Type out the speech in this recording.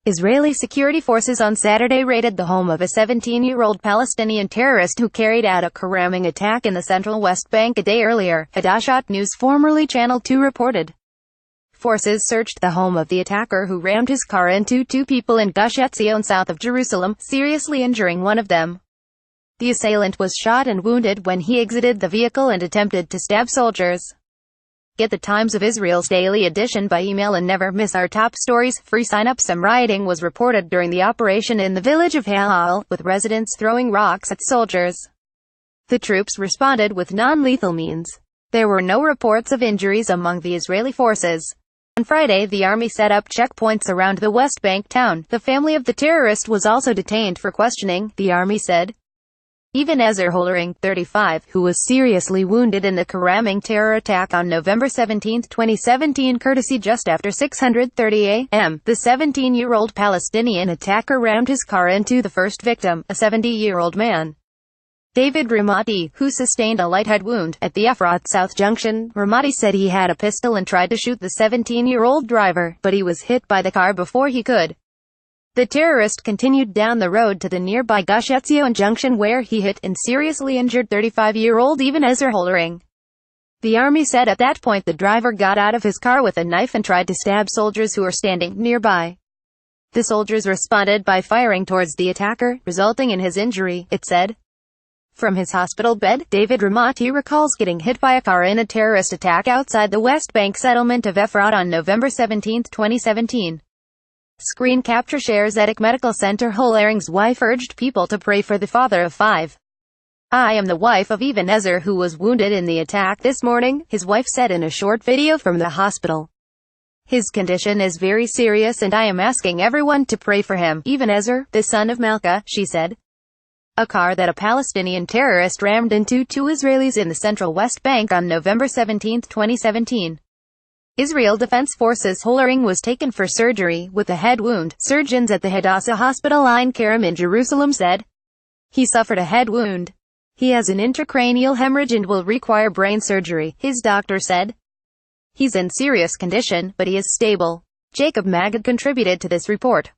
Israeli security forces on Saturday raided the home of a 17-year-old Palestinian terrorist who carried out a ramming attack in the central West Bank a day earlier, Hadashat News, formerly Channel 2, reported. Forces searched the home of the attacker, who rammed his car into two people in Gush, etzion, south of Jerusalem, seriously injuring one of them. The assailant was shot and wounded when he exited the vehicle and attempted to stab soldiers. Get the Times of Israel's daily edition by email and never miss our top stories. Free sign-up. Some rioting was reported during the operation in the village of Ha'al, with residents throwing rocks at soldiers. The troops responded with non-lethal means. There were no reports of injuries among the Israeli forces. On Friday, the army set up checkpoints around the West Bank town. The family of the terrorist was also detained for questioning, the army said. Even Ezer Hollering, 35, who was seriously wounded in the ramming terror attack on November 17, 2017, courtesy just after 6:30 a.m., the 17-year-old Palestinian attacker rammed his car into the first victim, a 70-year-old man. David Ramati, who sustained a light head wound at the Efrat South Junction. Ramati said he had a pistol and tried to shoot the 17-year-old driver, but he was hit by the car before he could. The terrorist continued down the road to the nearby Gush Etzion junction, where he hit and seriously injured 35-year-old Ezer Hollering. The army said at that point the driver got out of his car with a knife and tried to stab soldiers who were standing nearby. The soldiers responded by firing towards the attacker, resulting in his injury, it said. From his hospital bed, David Ramati recalls getting hit by a car in a terrorist attack outside the West Bank settlement of Efrat on November 17, 2017. Screen capture shares at Medical Center. Hollering's wife urged people to pray for the father of 5. I am the wife of Ezer, who was wounded in the attack this morning, his wife said in a short video from the hospital. His condition is very serious and I am asking everyone to pray for him. Ezer, the son of Malka, she said. A car that a Palestinian terrorist rammed into two Israelis in the central West Bank on November 17, 2017. Israel Defense Forces. Hollering was taken for surgery with a head wound, surgeons at the Hadassah Hospital Ein Kerem in Jerusalem said. He suffered a head wound. He has an intracranial hemorrhage and will require brain surgery, his doctor said. He's in serious condition, but he is stable. Jacob Magid contributed to this report.